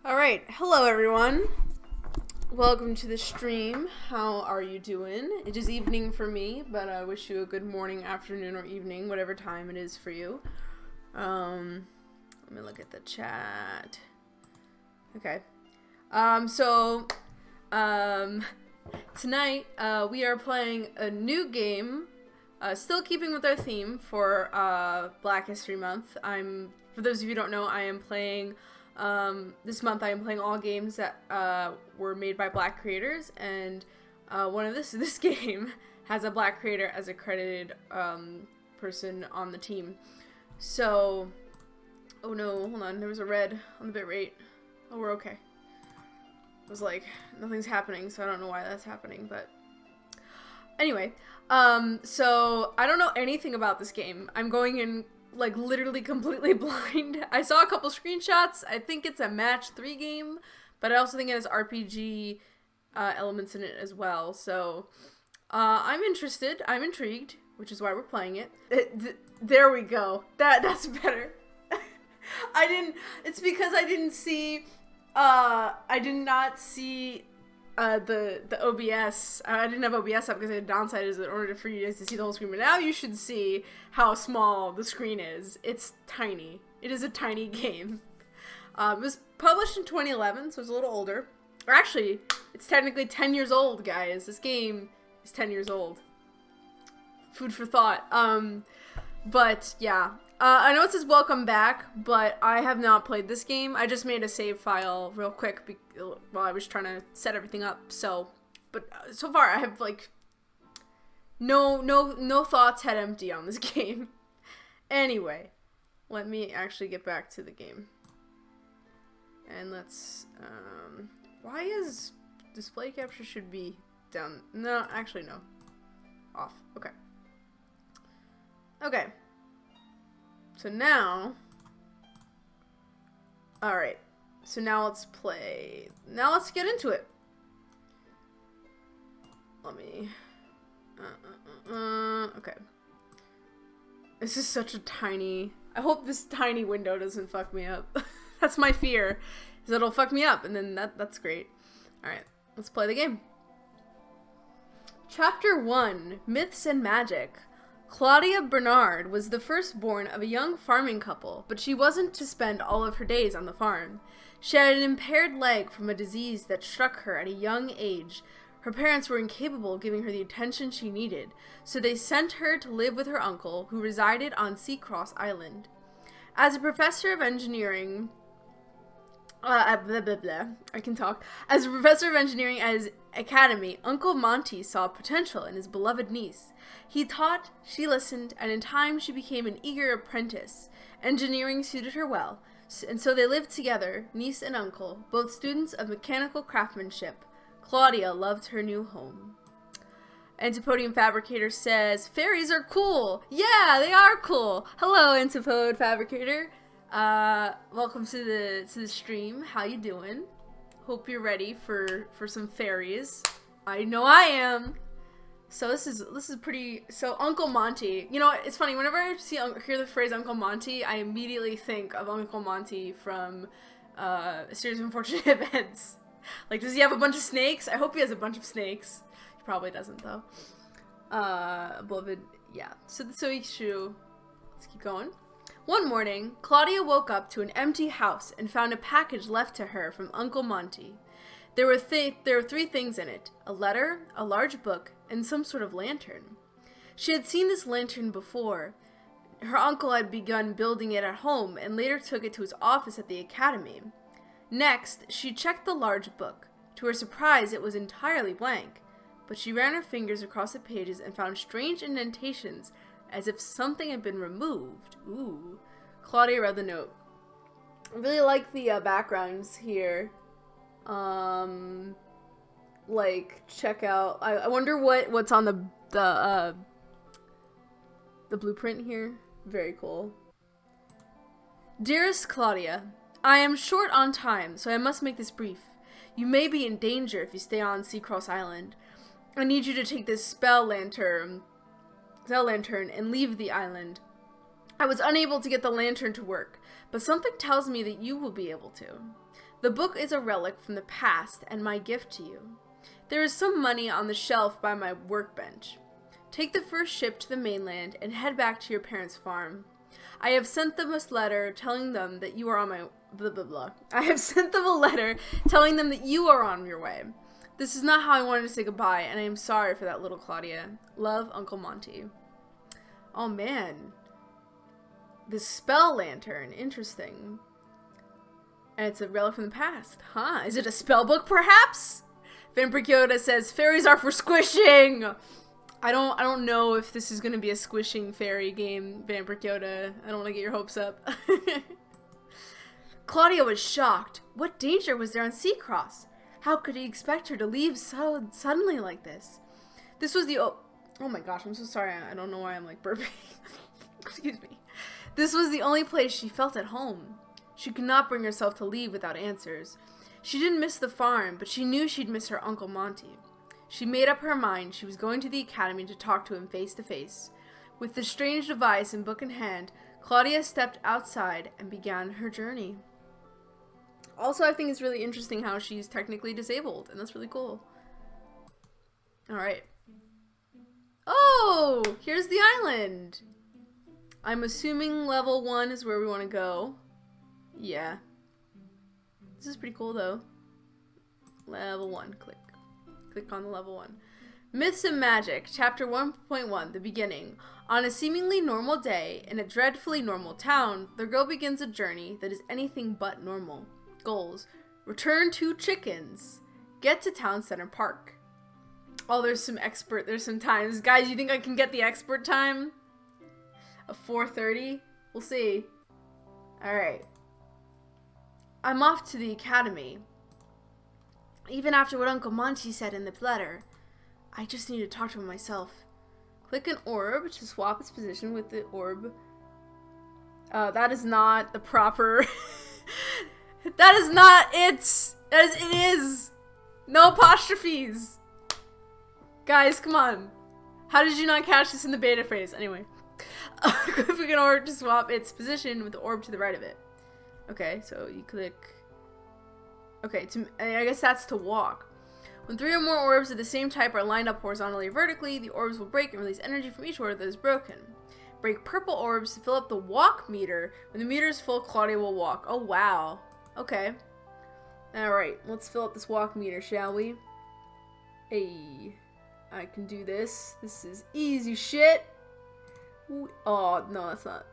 Alright, hello everyone. Welcome to the stream. How are you doing? It is evening for me, but I wish you a good morning, afternoon, or evening, whatever time it is for you. Let me look at the chat. Okay. Tonight, we are playing a new game, still keeping with our theme for, Black History Month. For those of you who don't know, I am playing, this month I am playing all games that, were made by Black creators, and, this game has a Black creator as a credited, person on the team. So, oh no, hold on, there was a red on the bitrate. Oh, we're okay. It was like, nothing's happening, so I don't know why that's happening, but anyway, so I don't know anything about this game. I'm going in, like, literally completely blind. I saw a couple screenshots. I think it's a match 3 game, but I also think it has RPG elements in it as well, so I'm interested. I'm intrigued, which is why we're playing it. There we go. That's better. It's because I didn't see, I did not see the OBS. I didn't have OBS up because I had downsized it in order for you guys to see the whole screen. But now you should see how small the screen is. It's tiny. It is a tiny game. It was published in 2011, so it's a little older. Or actually, it's technically 10 years old, guys. This game is 10 years old. Food for thought. But yeah. I know it says welcome back, but I have not played this game. I just made a save file real quick while I was trying to set everything up. So far I have like no thoughts head empty on this game. Anyway, let me actually get back to the game. And let's why is display capture should be down? No, actually no. Off. Okay. Okay. So now, alright, so now let's play, now let's get into it. Let me, okay. This is such a tiny, I hope this tiny window doesn't fuck me up. That's my fear, is that it'll fuck me up, and then that's great. Alright, let's play the game. Chapter 1, Myths and Magic. Claudia Bernard was the firstborn of a young farming couple, but she wasn't to spend all of her days on the farm. She had an impaired leg from a disease that struck her at a young age. Her parents were incapable of giving her the attention she needed, so they sent her to live with her uncle, who resided on Seacross Island. As a professor of engineering, As a professor of engineering at his academy, Uncle Monty saw potential in his beloved niece. He taught, she listened, and in time she became an eager apprentice. Engineering suited her well, and so they lived together, niece and uncle, both students of mechanical craftsmanship. Claudia loved her new home. Antipodium Fabricator says, Fairies are cool! Yeah, they are cool! Hello, Antipode Fabricator. Welcome to the stream. How you doing? Hope you're ready for some fairies. I know I am. So this is pretty. So Uncle Monty. You know, it's funny. Whenever I hear the phrase Uncle Monty, I immediately think of Uncle Monty from A Series of Unfortunate Events. Like, does he have a bunch of snakes? I hope he has a bunch of snakes. He probably doesn't though. Beloved, yeah. So the Soishu. Let's keep going. One morning, Claudia woke up to an empty house and found a package left to her from Uncle Monty. There were 3 things in it: a letter, a large book, and some sort of lantern. She had seen this lantern before. Her uncle had begun building it at home and later took it to his office at the academy. Next, she checked the large book. To her surprise, it was entirely blank, but she ran her fingers across the pages and found strange indentations as if something had been removed. Ooh. Claudia read the note. I really like the backgrounds here. Like, check out. I wonder what's on the blueprint here. Very cool. Dearest Claudia, I am short on time, so I must make this brief. You may be in danger if you stay on Seacross Island. I need you to take this spell lantern and leave the island. I was unable to get the lantern to work, but something tells me that you will be able to. The book is a relic from the past and my gift to you. There is some money on the shelf by my workbench. Take the first ship to the mainland and head back to your parents' farm. I have sent them a letter telling them that you are on my blah blah blah. I have sent them a letter telling them that you are on your way. This is not how I wanted to say goodbye, and I am sorry for that, little Claudia. Love, Uncle Monty. Oh man. The spell lantern. Interesting. And it's a relic from the past. Huh? Is it a spell book, perhaps? Vampiric Yoda says, fairies are for squishing! I don't know if this is going to be a squishing fairy game, Vampiric Yoda. I don't want to get your hopes up. Claudia was shocked. What danger was there on Seacross? How could he expect her to leave so suddenly like this? This was the... Oh my gosh, I'm so sorry. I don't know why I'm like burping. Excuse me. This was the only place she felt at home. She could not bring herself to leave without answers. She didn't miss the farm, but she knew she'd miss her Uncle Monty. She made up her mind she was going to the academy to talk to him face to face. With the strange device and book in hand, Claudia stepped outside and began her journey. Also, I think it's really interesting how she's technically disabled, and that's really cool. Alright. Oh! Here's the island! I'm assuming level 1 is where we want to go. Yeah. This is pretty cool, though. Level 1. Click. Click on the level 1. Myths and Magic, Chapter 1.1, The Beginning. On a seemingly normal day, in a dreadfully normal town, the girl begins a journey that is anything but normal. Goals. Return 2 chickens. Get to Town Center Park. Oh, there's some times. Guys, you think I can get the expert time? Of 4:30? We'll see. Alright. I'm off to the academy. Even after what Uncle Monty said in the letter, I just need to talk to him myself. Click an orb to swap its position with the orb. That is not the proper... That is not it! It is! No apostrophes! Guys, come on. How did you not catch this in the beta phase? Anyway. Click an orb to swap its position with the orb to the right of it. Okay, so you click... Okay, I guess that's to walk. When 3 or more orbs of the same type are lined up horizontally or vertically, the orbs will break and release energy from each orb that is broken. Break purple orbs to fill up the walk meter. When the meter is full, Claudia will walk. Oh, wow. Okay. Alright, let's fill up this walk meter, shall we? Hey, I can do this. This is easy shit. Ooh, oh, no, that's not.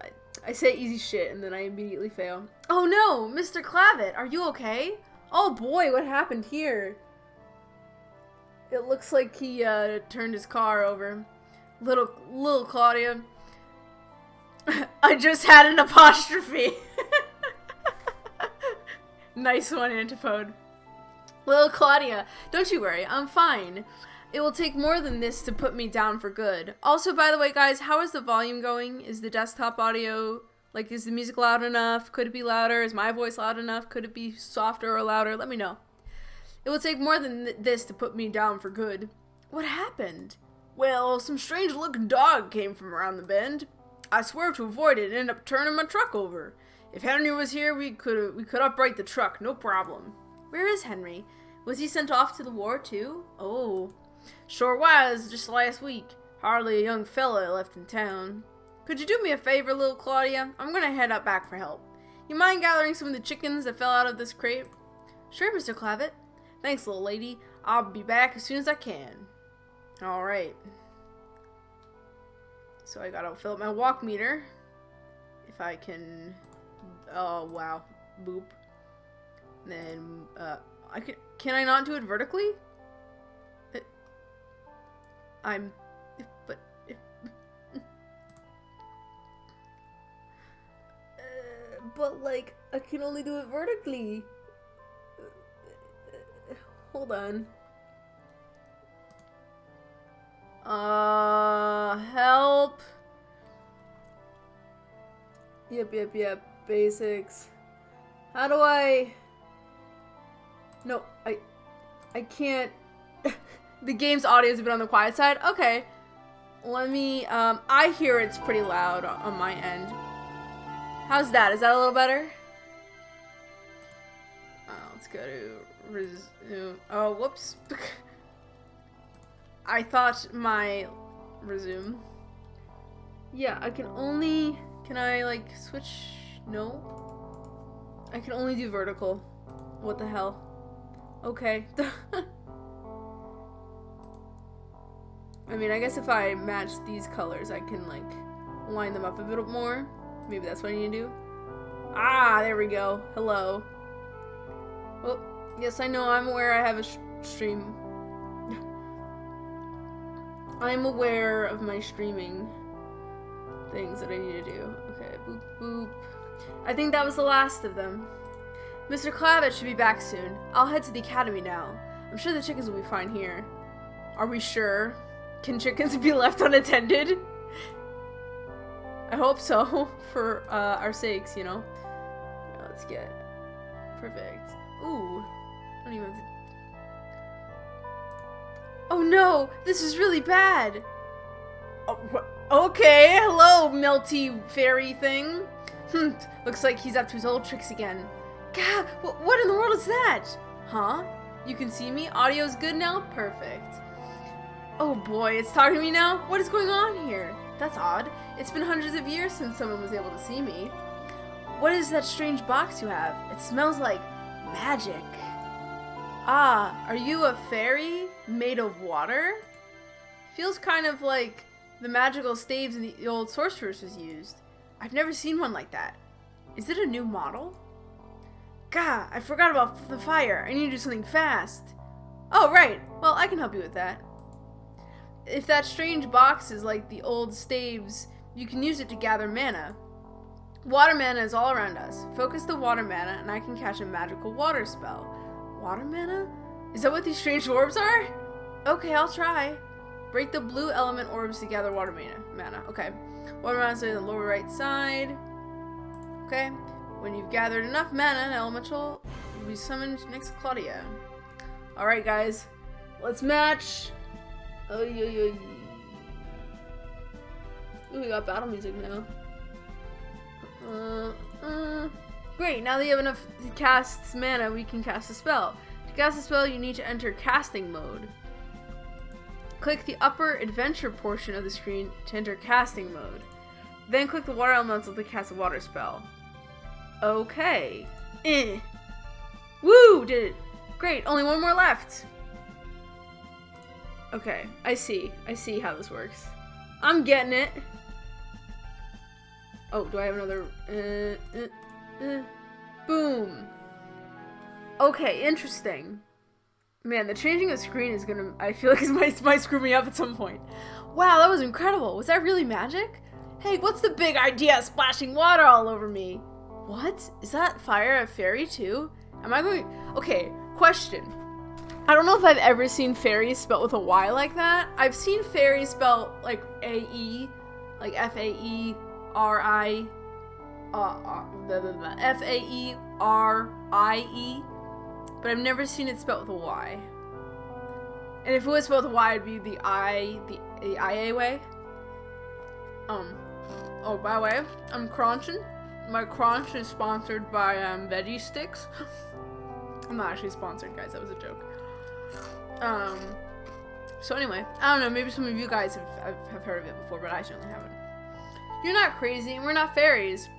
I say easy shit and then I immediately fail. Oh no, Mr. Clavitt, are you okay? Oh boy, what happened here? It looks like he turned his car over. Little Claudia. I just had an apostrophe. Nice one, Antipode. Little Claudia, don't you worry, I'm fine. It will take more than this to put me down for good. Also, by the way, guys, how is the volume going? Is the desktop audio, like, is the music loud enough? Could it be louder? Is my voice loud enough? Could it be softer or louder? Let me know. It will take more than this to put me down for good. What happened? Well, some strange-looking dog came from around the bend. I swerved to avoid it and ended up turning my truck over. If Henry was here, we could upright the truck, no problem. Where is Henry? Was he sent off to the war, too? Oh, sure was, just last week. Hardly a young fella left in town. Could you do me a favor, little Claudia? I'm gonna head up back for help. You mind gathering some of the chickens that fell out of this crate? Sure, Mr. Clavitt. Thanks, little lady. I'll be back as soon as I can. Alright. So I gotta fill up my walk meter. If I can... Oh, wow. Boop. Then, can I not do it vertically? But like, I can only do it vertically. Hold on. Help. Yep. Basics. How do I... No, I can't... The game's audio's a bit on the quiet side. Okay. Let me, I hear it's pretty loud on my end. How's that? Is that a little better? Let's go to resume. Oh, whoops. I thought my resume. Yeah, I can only... Can I, like, switch? No. I can only do vertical. What the hell? Okay. I mean, I guess if I match these colors, I can, like, line them up a bit more. Maybe that's what I need to do. Ah, there we go. Hello. Well, yes, I know. I'm aware I have a stream. I'm aware of my streaming things that I need to do. Okay, boop, boop. I think that was the last of them. Mr. Klavich should be back soon. I'll head to the academy now. I'm sure the chickens will be fine here. Are we sure? Can chickens be left unattended? I hope so, for our sakes, you know. Yeah, let's get perfect. Ooh, I don't even have to... Oh no, this is really bad. Oh, okay, hello, melty fairy thing. Looks like he's up to his old tricks again. God, what in the world is that? Huh? You can see me? Audio's good now? Perfect. Oh boy, it's talking to me now? What is going on here? That's odd. It's been hundreds of years since someone was able to see me. What is that strange box you have? It smells like magic. Ah, are you a fairy made of water? Feels kind of like the magical staves the old sorcerers used. I've never seen one like that. Is it a new model? Gah, I forgot about the fire. I need to do something fast. Oh, right. Well, I can help you with that. If that strange box is like the old staves, you can use it to gather mana. Water mana is all around us. Focus the water mana and I can catch a magical water spell. Water mana? Is that what these strange orbs are? Okay, I'll try. Break the blue element orbs to gather water mana. Okay. Water mana is on the lower right side. Okay. When you've gathered enough mana, an elemental will be summoned next to Claudia. Alright, guys. Let's match. Oh, Ooh, we got battle music now. Great, now that you have enough to cast mana, we can cast a spell. To cast a spell, you need to enter casting mode. Click the upper adventure portion of the screen to enter casting mode. Then click the water elemental to cast a water spell. Okay. Woo! Did it. Great, only one more left. Okay, I see how this works. I'm getting it. Oh, do I have another? Boom. Okay, interesting. Man, the changing of screen is gonna, I feel like it might screw me up at some point. Wow, that was incredible. Was that really magic? Hey, what's the big idea of splashing water all over me? What? Is that fire a fairy too? Am I going? Okay, question. I don't know if I've ever seen fairies spelled with a Y like that. I've seen fairies spelled like A-E, like F-A-E-R-I, F-A-E-R-I-E, but I've never seen it spelled with a Y. And if it was spelled with a Y, it'd be the I-A way. Oh, by the way, I'm crunching. My crunch is sponsored by Veggie Sticks. I'm not actually sponsored, guys. That was a joke. So anyway, I don't know, maybe some of you guys have heard of it before, but I certainly haven't. You're not crazy, and we're not fairies.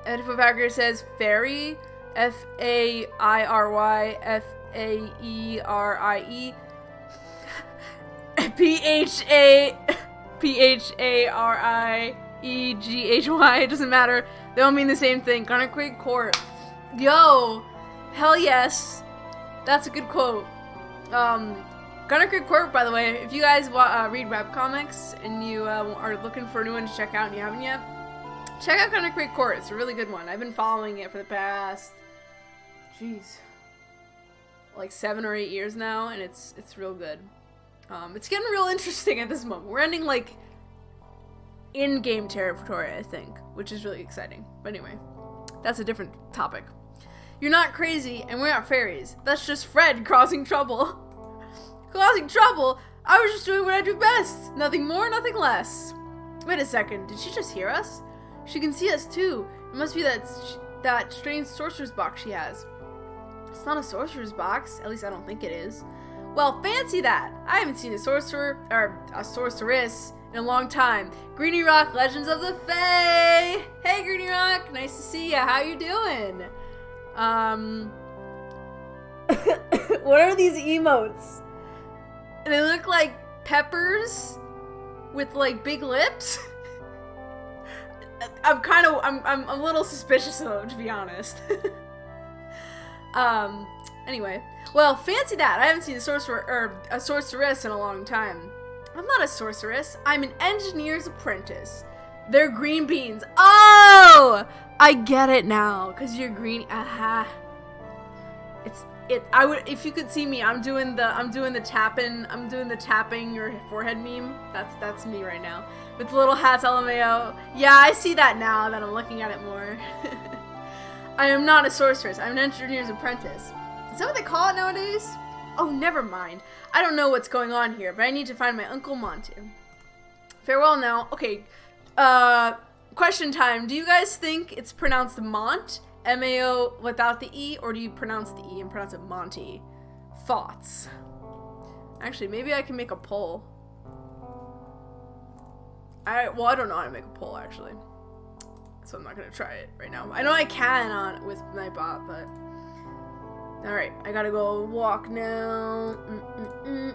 Edifipacker says fairy, F-A-I-R-Y, F-A-E-R-I-E, P-H-A-R-I-E-G-H-Y, it doesn't matter, they all mean the same thing. Garnet Quake Court. Yo, hell yes, that's a good quote. Garnet Quake Court, by the way, if you guys read webcomics and you are looking for a new one to check out and you haven't yet, check out Garnet Quake Court. It's a really good one. I've been following it for the past, jeez, like 7 or 8 years now, and it's real good. It's getting real interesting at this moment. We're ending like in-game territory, I think, which is really exciting. But anyway, that's a different topic. You're not crazy, and we're not fairies. That's just Fred causing trouble. Causing trouble? I was just doing what I do best. Nothing more, nothing less. Wait a second, did she just hear us? She can see us too. It must be that strange sorcerer's box she has. It's not a sorcerer's box. At least I don't think it is. Well, fancy that. I haven't seen a sorcerer, or a sorceress, in a long time. Greeny Rock, Legends of the Fae! Hey, Greeny Rock! Nice to see ya. How you doing? What are these emotes? They look like peppers with, like, big lips. I'm a little suspicious of them, to be honest. Anyway. Well, fancy that. I haven't seen a sorcerer, or a sorceress in a long time. I'm not a sorceress. I'm an engineer's apprentice. They're green beans. Oh! I get it now. Cause you're green. Aha. If you could see me, I'm doing the tapping your forehead meme. That's me right now. With the little hats, LMAO. Yeah, I see that now that I'm looking at it more. I am not a sorceress. I'm an engineer's apprentice. Is that what they call it nowadays? Oh, never mind. I don't know what's going on here, but I need to find my Uncle Monty. Farewell now. Okay, question time. Do you guys think it's pronounced Mont? M-A-O without the E, or do you pronounce the E and pronounce it Monty? Thoughts? Actually, maybe I can make a poll. Well, I don't know how to make a poll, actually. So I'm not gonna try it right now. I know I can with my bot, but... Alright, I gotta go walk now. No,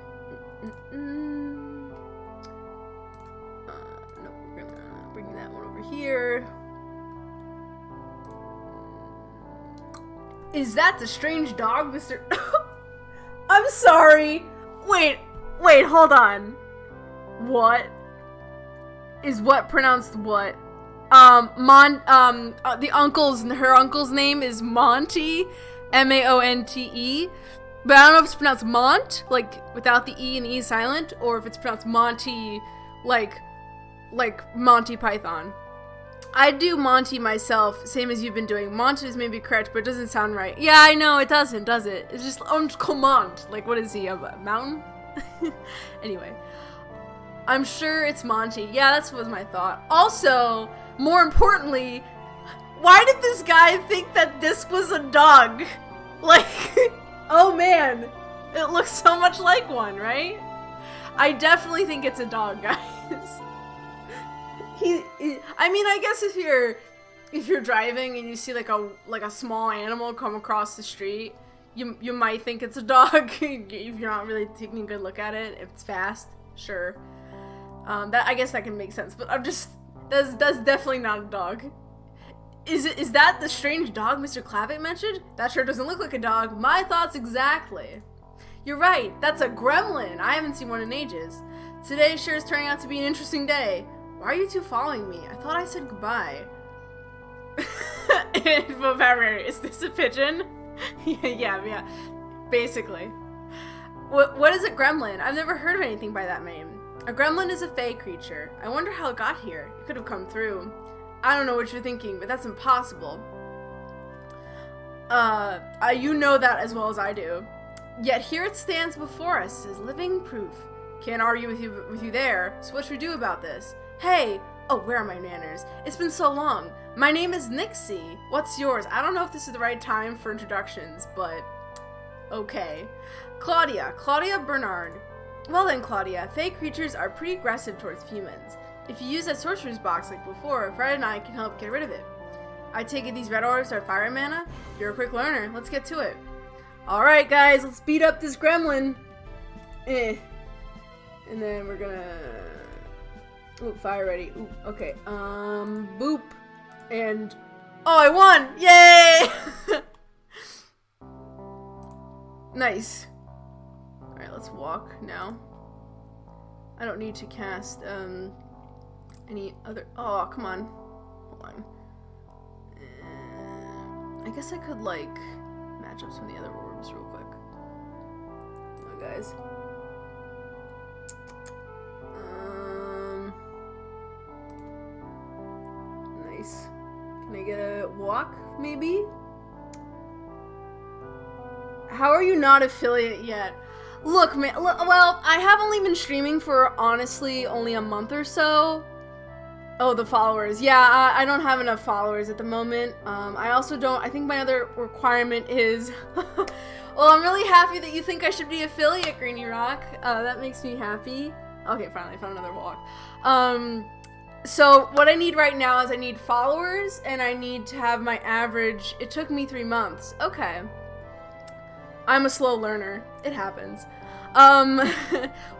we're gonna bring that one over here. Is that the strange dog, Mr. I'm sorry. Wait, hold on. What? Is what pronounced what? Her uncle's name is Monty. M-A-O-N-T-E, but I don't know if it's pronounced Mont, like without the E and the E silent, or if it's pronounced Monty, like Monty Python. I do Monty myself, same as you've been doing. Mont is maybe correct, but it doesn't sound right. Yeah, I know, it doesn't, does it? It's just, Mont. Like, what is he, a mountain? Anyway, I'm sure it's Monty. Yeah, that was my thought. Also, more importantly, why did this guy think that this was a dog? Like, oh man, it looks so much like one, right? I definitely think it's a dog, guys. I mean, I guess if you're driving and you see like a small animal come across the street, you might think it's a dog if you're not really taking a good look at it. If it's fast, sure. I guess that can make sense, but that's definitely not a dog. Is that the strange dog Mr. Clavitt mentioned? That sure doesn't look like a dog. My thoughts exactly. You're right, that's a gremlin. I haven't seen one in ages. Today sure is turning out to be an interesting day. Why are you two following me? I thought I said goodbye. Is this a pigeon? yeah, basically. What is a gremlin? I've never heard of anything by that name. A gremlin is a fae creature. I wonder how it got here. It could have come through. I don't know what you're thinking, but that's impossible. You know that as well as I do. Yet here it stands before us as living proof. Can't argue with you there, so what should we do about this? Hey! Oh, where are my manners? It's been so long. My name is Nixie. What's yours? I don't know if this is the right time for introductions, but... okay. Claudia Bernard. Well then, Claudia, fae creatures are pretty aggressive towards humans. If you use that sorcerer's box like before, Fred and I can help get rid of it. I take it these red orbs are fire mana? You're a quick learner. Let's get to it. Alright guys, let's beat up this gremlin. And then we're gonna... ooh, fire ready. Ooh, okay. Boop. And... oh, I won! Yay! Nice. Alright, let's walk now. I don't need to cast, any other... oh, come on. Hold on. I guess I could, like, match up some of the other orbs real quick. Oh, guys. Nice. Can I get a walk, maybe? How are you not affiliate yet? Look, man, well, I have only been streaming for, honestly, only a month or so. Oh, the followers. Yeah, I don't have enough followers at the moment. I also don't, I think my other requirement is, well, I'm really happy that you think I should be affiliate, Greeny Rock. That makes me happy. Okay, finally, I found another walk. So what I need right now is I need followers, and I need to have my average, it took me 3 months. Okay. I'm a slow learner. It happens.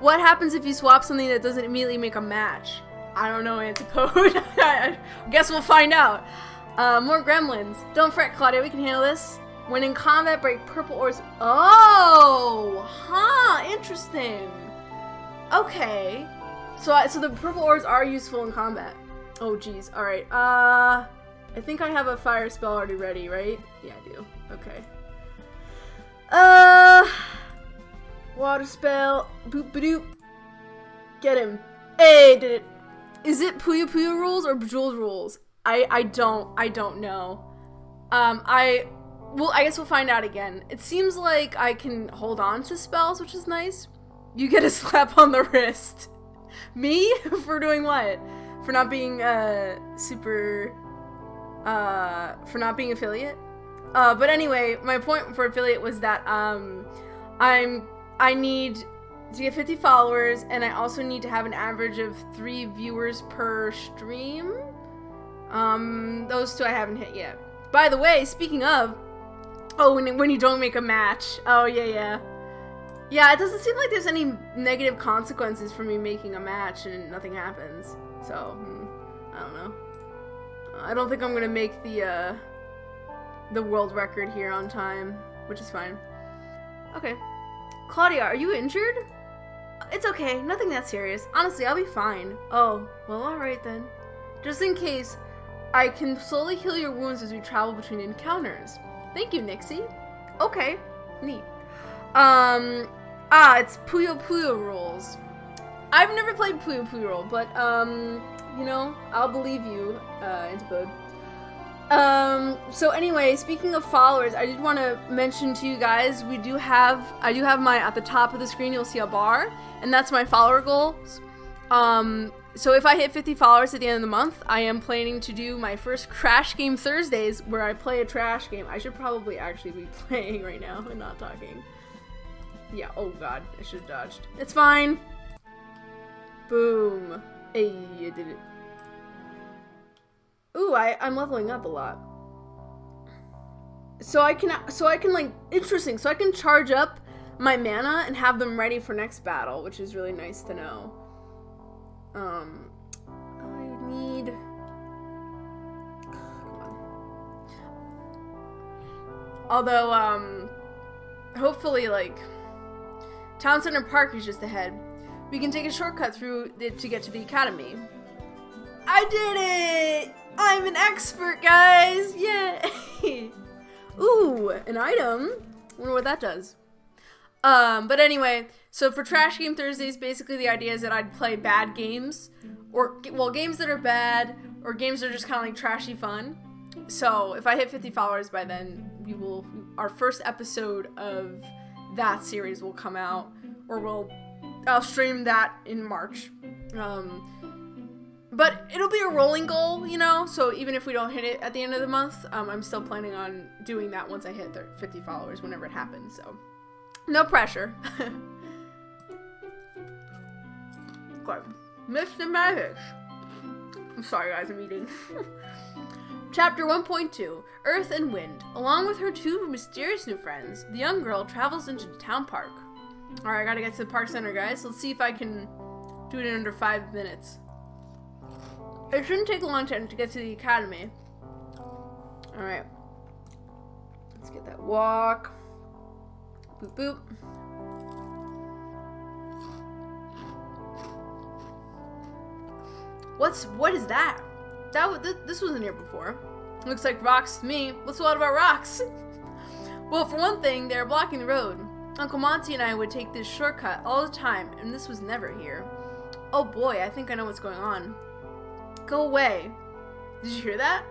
What happens if you swap something that doesn't immediately make a match? I don't know, Antipode. I guess we'll find out. More gremlins. Don't fret, Claudia. We can handle this. When in combat, break purple ores. Oh! Huh. Interesting. Okay. So the purple ores are useful in combat. Oh, geez. Alright. I think I have a fire spell already ready, right? Yeah, I do. Okay. Water spell. Boop ba-doop. Get him. Hey, did it. Is it Puyo Puyo rules or Bejeweled rules? I don't know. I guess we'll find out again. It seems like I can hold on to spells, which is nice. You get a slap on the wrist. Me? For doing what? For not being, for not being affiliate? But anyway, my point for affiliate was that, I need to get 50 followers, and I also need to have an average of 3 viewers per stream. Those 2 I haven't hit yet. By the way, speaking of, oh, when you don't make a match. Oh, yeah. Yeah, it doesn't seem like there's any negative consequences for me making a match and nothing happens. So, I don't know. I don't think I'm gonna make the world record here on time, which is fine. Okay. Claudia, are you injured? It's okay, nothing that serious. Honestly, I'll be fine. Oh, well, alright then. Just in case, I can slowly heal your wounds as we travel between encounters. Thank you, Nixie. Okay, neat. It's Puyo Puyo rules. I've never played Puyo Puyo, but, you know, I'll believe you, Antipode. So anyway, speaking of followers, I did want to mention to you guys, I do have my, at the top of the screen, you'll see a bar, and that's my follower goals. So if I hit 50 followers at the end of the month, I am planning to do my first Crash Game Thursdays, where I play a trash game. I should probably actually be playing right now and not talking. Yeah, oh god, I should have dodged. It's fine. Boom. Hey, I did it. Ooh, I'm leveling up a lot. So I can like, interesting, so I can charge up my mana and have them ready for next battle, which is really nice to know. I need, come on. Although, hopefully, like, Town Center Park is just ahead. We can take a shortcut through it to get to the academy. I did it! I'm an expert, guys! Yay! Ooh, an item. Wonder what that does. But anyway, so for Trash Game Thursdays, basically the idea is that I'd play bad games, or, well, games that are bad, or games that are just kind of like trashy fun. So if I hit 50 followers by then, our first episode of that series will come out, or I'll stream that in March. But it'll be a rolling goal, you know, so even if we don't hit it at the end of the month, I'm still planning on doing that once I hit 50 followers, whenever it happens, so no pressure. Okay. Mr. Magic. I'm sorry, guys, I'm eating. Chapter 1.2, Earth and Wind. Along with her 2 mysterious new friends, the young girl travels into the town park. Alright, I gotta get to the park center, guys. Let's see if I can do it in under 5 minutes. It shouldn't take a long time to get to the academy. Alright. Let's get that walk. Boop, boop. What is that? This wasn't here before. Looks like rocks to me. What's so odd about rocks? Well, for one thing, they're blocking the road. Uncle Monty and I would take this shortcut all the time, and this was never here. Oh boy, I think I know what's going on. Go away. Did you hear that?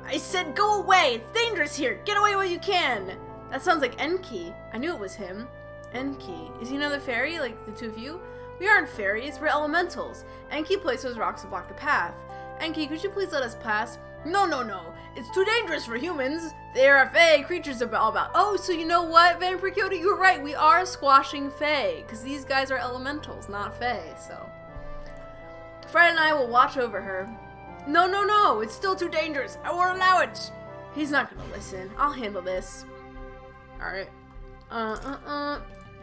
I said go away! It's dangerous here! Get away while you can! That sounds like Enki. I knew it was him. Enki. Is he another fairy, like the 2 of you? We aren't fairies, we're elementals. Enki placed those rocks to block the path. Enki, could you please let us pass? No, no, no. It's too dangerous for humans. They are Fae creatures all about. Oh, so you know what, Vampire Kyoto? You were right. We are squashing Fae, because these guys are elementals, not Fae, so. Fred and I will watch over her. No, no, no. It's still too dangerous. I won't allow it. He's not gonna listen. I'll handle this. Alright. I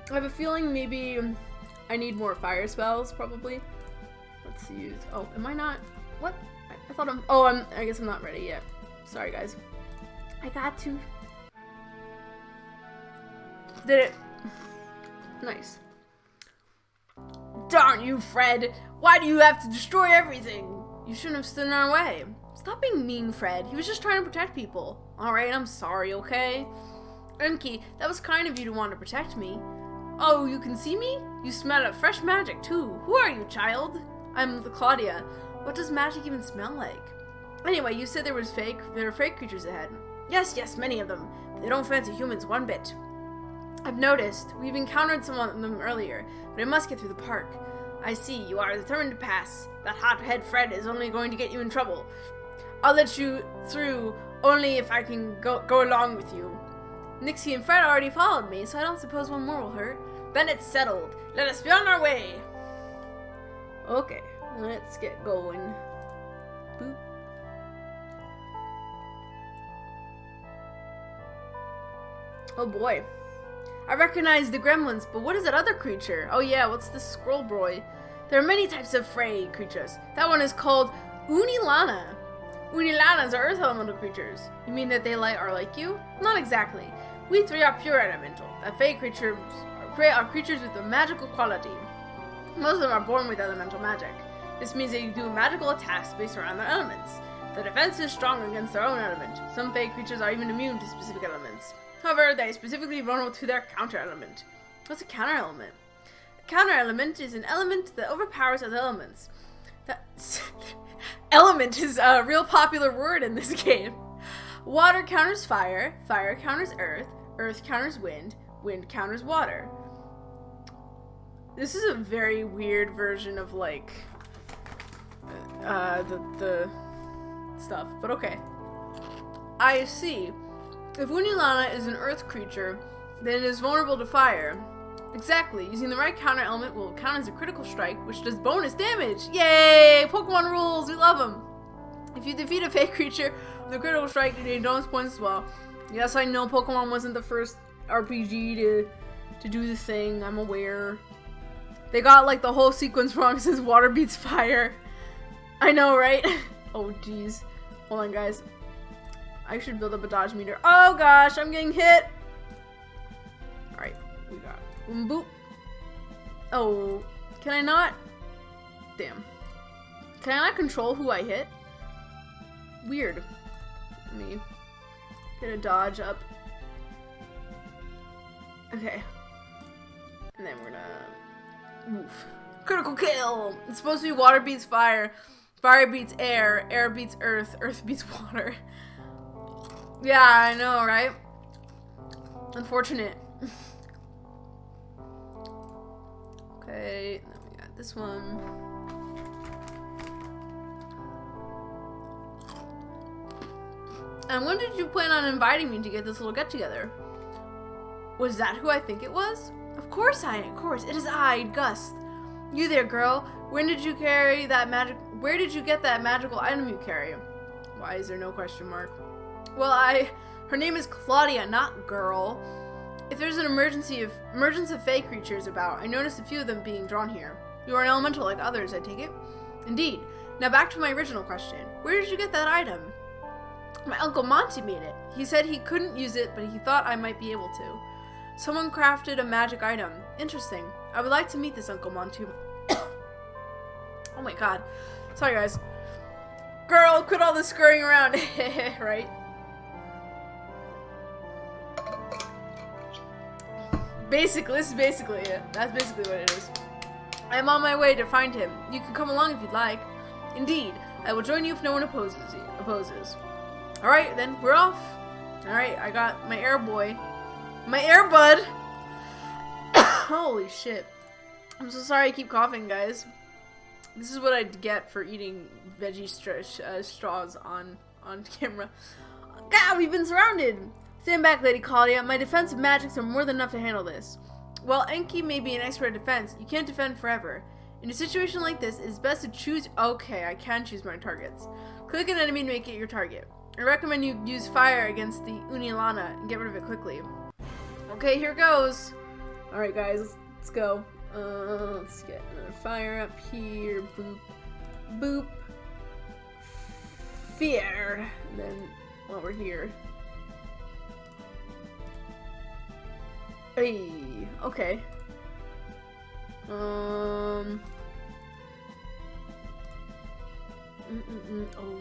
have a feeling maybe I need more fire spells, probably. Let's use. Oh, am I not? What? I thought I'm. Oh, I guess I'm not ready yet. Sorry, guys. I got to. Did it. Nice. Darn you, Fred. Why do you have to destroy everything? You shouldn't have stood in our way. Stop being mean, Fred. He was just trying to protect people. Alright, I'm sorry, okay? Enki, that was kind of you to want to protect me. Oh, you can see me? You smell of fresh magic, too. Who are you, child? I'm Claudia. What does magic even smell like? Anyway, you said there were fake creatures ahead. Yes, yes, many of them. But they don't fancy humans one bit. I've noticed. We've encountered some of them earlier, but I must get through the park. I see. You are determined to pass. That hothead Fred is only going to get you in trouble. I'll let you through only if I can go along with you. Nixie and Fred already followed me, so I don't suppose one more will hurt. Then it's settled. Let us be on our way. Okay, let's get going. Boop. Oh boy. I recognize the gremlins, but what is that other creature? Oh yeah, what's this squirrel boy? There are many types of Fae creatures. That one is called Unilana. Unilanas are earth elemental creatures. You mean that they are like you? Not exactly. We three are pure elemental. The Fae creatures are creatures with a magical quality. Most of them are born with elemental magic. This means they do magical attacks based around their elements. The defense is strong against their own element. Some Fae creatures are even immune to specific elements. However, they are specifically vulnerable to their counter-element. What's a counter-element? A counter-element is an element that overpowers other elements. Element is a real popular word in this game. Water counters fire, fire counters earth, earth counters wind, wind counters water. This is a very weird version of like the stuff, but okay. I see. If Unilana is an earth creature, then it is vulnerable to fire. Exactly. Using the right counter element will count as a critical strike, which does bonus damage. Yay! Pokemon rules! We love them! If you defeat a Fae creature with a critical strike, you gain bonus points as well. Yes, I know Pokemon wasn't the first RPG to do this thing. I'm aware. They got like the whole sequence wrong. It says water beats fire. I know, right? Oh, jeez. Hold on, guys. I should build up a dodge meter. Oh gosh, I'm getting hit! Alright, we got boop. Oh, can I not? Damn. Can I not control who I hit? Weird. Let me get a dodge up. Okay. And then we're gonna... Oof. Critical kill! It's supposed to be water beats fire. Fire beats air. Air beats earth. Earth beats water. Yeah, I know, right? Unfortunate. Okay, then we got this one. And when did you plan on inviting me to get this little get-together? Was that who I think it was? Of course, it is I, Gust. You there, girl. Where did you get that magical item you carry? Why is there no question mark? Well, her name is Claudia, not girl. If there's an emergence of Fae creatures about, I noticed a few of them being drawn here. You are an elemental like others, I take it? Indeed. Now back to my original question. Where did you get that item? My Uncle Monty made it. He said he couldn't use it, but he thought I might be able to. Someone crafted a magic item. Interesting. I would like to meet this Uncle Monty. Oh my god. Sorry, guys. Girl, quit all this scurrying around. Right? Basically, this is basically it. That's basically what it is. I am on my way to find him. You can come along if you'd like. Indeed, I will join you if no one opposes. Alright, then, we're off. Alright, I got my air boy. My air bud! Holy shit. I'm so sorry I keep coughing, guys. This is what I'd get for eating veggie straws on camera. God, we've been surrounded! Stand back, Lady Claudia. My defensive magics are more than enough to handle this. While Enki may be an expert at defense, you can't defend forever. In a situation like this, it is best to choose... Okay, I can choose my targets. Click an enemy to make it your target. I recommend you use fire against the Unilana and get rid of it quickly. Okay, here goes. Alright, guys, let's go. Let's get another fire up here. Boop. Boop. Fear. And then, while we're here. Hey, okay. Oh,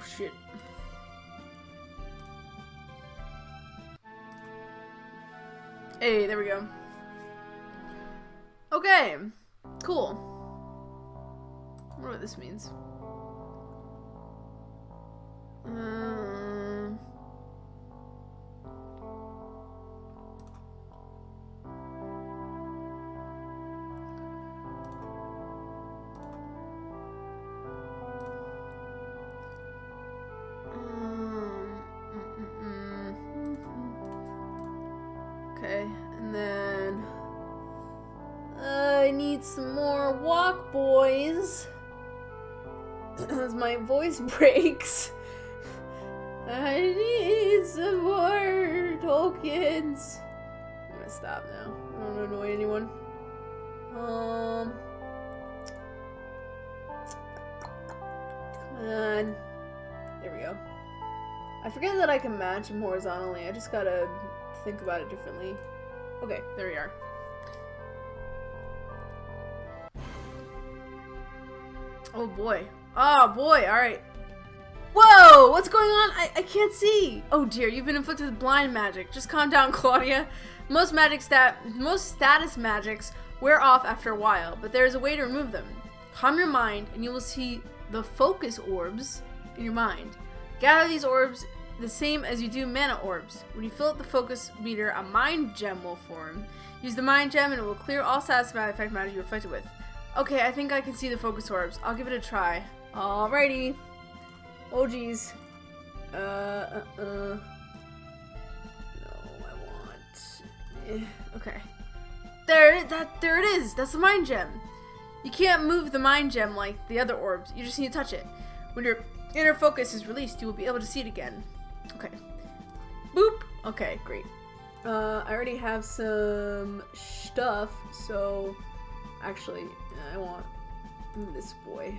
shit. Hey, there we go. Okay, cool. I wonder what this means. Okay, and then I need some more walk, boys. As my voice breaks. I need some more tokens. I'm gonna stop now. I don't want to annoy anyone. Come on. There we go. I forget that I can match them horizontally. I just gotta think about it differently. Okay, there we are. Oh boy. Oh boy, alright. Whoa! What's going on? I can't see! Oh dear, you've been inflicted with blind magic. Just calm down, Claudia. Most status magics wear off after a while, but there is a way to remove them. Calm your mind, and you will see the focus orbs in your mind. Gather these orbs the same as you do mana orbs. When you fill up the focus meter, a mind gem will form. Use the mind gem and it will clear all status effect matters you are affected with. Okay, I think I can see the focus orbs. I'll give it a try. Alrighty. Oh geez. No, I want... Okay. There it is! That's the mind gem! You can't move the mind gem like the other orbs. You just need to touch it. When your inner focus is released, you will be able to see it again. Okay. Boop! Okay, great. I already have some stuff, so... Actually, I want this boy.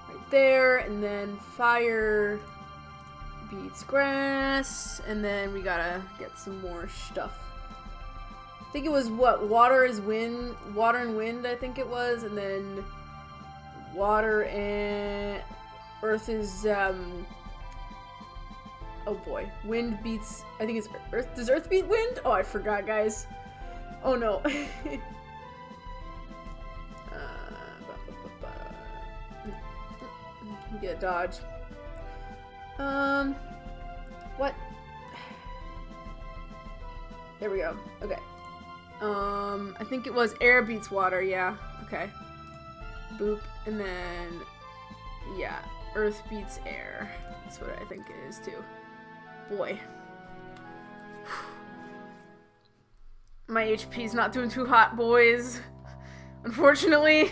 Right there, and then fire beats grass, and then we gotta get some more stuff. I think it was what? Water is wind, water and wind, I think it was, and then water and earth is, oh boy, wind beats, I think it's earth. Does earth beat wind? Oh, I forgot, guys. Oh no. Get dodge. What? There we go. Okay. I think it was air beats water, yeah. Okay. Boop, and then, yeah, earth beats air. That's what I think it is, too. Boy. My HP's not doing too hot, boys. Unfortunately.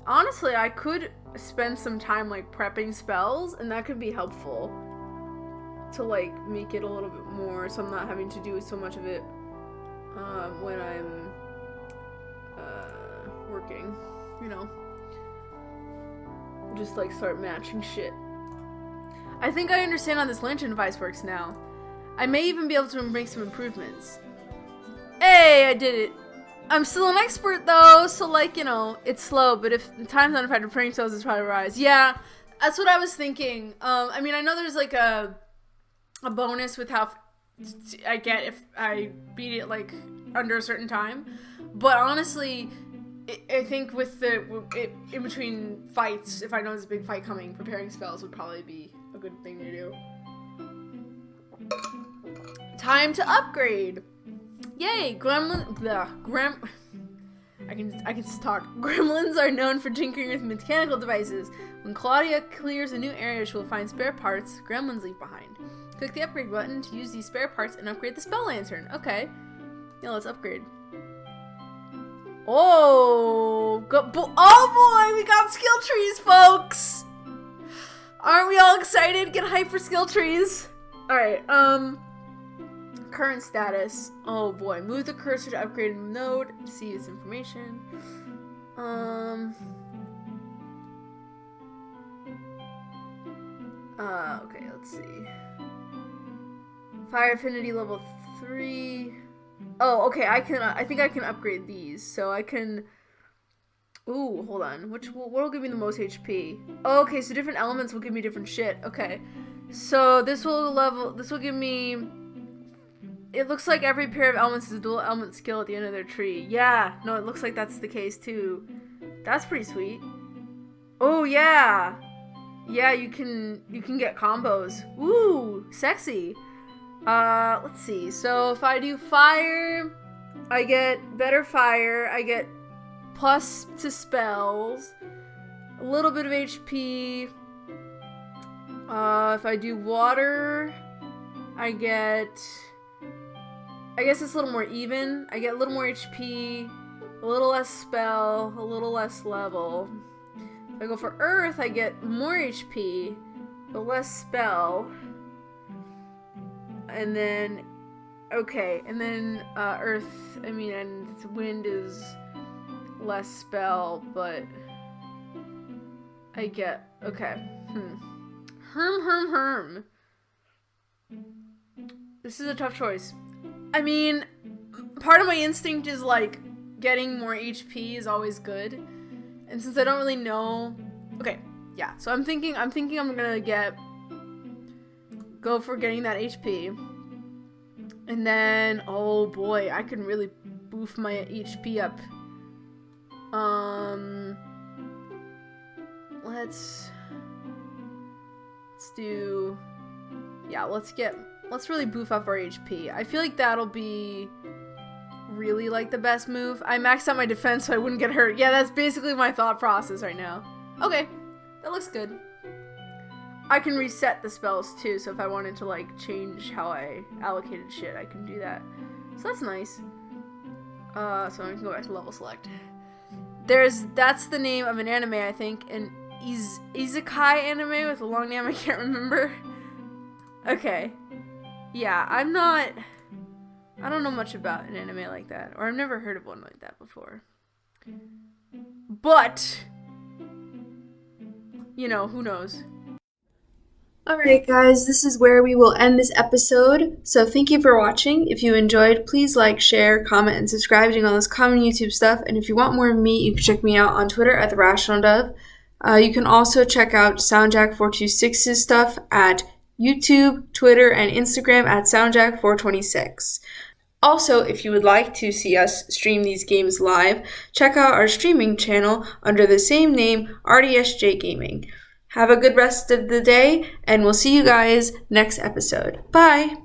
Honestly, I could spend some time, like, prepping spells, and that could be helpful to, like, make it a little bit more, so I'm not having to do so much of it, when I'm, working, you know? Just, like, start matching shit. I think I understand how this lantern device works now. I may even be able to make some improvements. Hey, I did it! I'm still an expert though, so like, you know, it's slow, but if the time's on if prank spells is probably rise. Yeah, that's what I was thinking. I mean, I know there's like a bonus with how I get if I beat it like under a certain time, but honestly, I think with in between fights, if I know there's a big fight coming, preparing spells would probably be a good thing to do. Time to upgrade! Yay! I can talk. Gremlins are known for tinkering with mechanical devices. When Claudia clears a new area, she will find spare parts gremlins leave behind. Click the upgrade button to use these spare parts and upgrade the spell lantern. Okay. Yeah, let's upgrade. Oh, oh boy, we got skill trees, folks. Aren't we all excited? Get hyped for skill trees. All right. Current status. Oh boy, move the cursor to upgrade node to see its information. Okay, let's see. Fire affinity level 3. Oh, okay, I think I can upgrade these. So I can... Ooh, hold on. What will give me the most HP? Oh, okay, so different elements will give me different shit. Okay. So this will give me... It looks like every pair of elements is a dual element skill at the end of their tree. Yeah, no, it looks like that's the case too. That's pretty sweet. Oh yeah. Yeah, you can get combos. Ooh, sexy. Let's see. So if I do fire, I get better fire. I get plus to spells, a little bit of HP. If I do water, I guess it's a little more even. I get a little more HP, a little less spell, a little less level. If I go for earth, I get more HP, but less spell. And then, okay, and then earth, and wind is less spell, but I get, okay. Herm. This is a tough choice. Part of my instinct is like getting more HP is always good, and since I don't really know, okay, yeah. So I'm thinking I'm gonna go for getting that HP, and then oh boy, I can really boof my HP up. Let's do, yeah. Let's really boof up our HP. I feel like that'll be really like the best move. I maxed out my defense so I wouldn't get hurt. Yeah, that's basically my thought process right now. Okay, that looks good. I can reset the spells too, so if I wanted to like change how I allocated shit, I can do that. So that's nice. So I can go back to level select. That's the name of an anime, I think, an isekai anime with a long name I can't remember. Okay. Yeah, I don't know much about an anime like that, or I've never heard of one like that before. But, who knows? Alright guys, this is where we will end this episode. So thank you for watching. If you enjoyed, please like, share, comment, and subscribe, doing all this common YouTube stuff. And if you want more of me, you can check me out on Twitter at TheRationalDove. You can also check out SoundJack 426's stuff at YouTube, Twitter, and Instagram at SoundJack426. Also, if you would like to see us stream these games live, check out our streaming channel under the same name, RDSJ Gaming. Have a good rest of the day, and we'll see you guys next episode. Bye!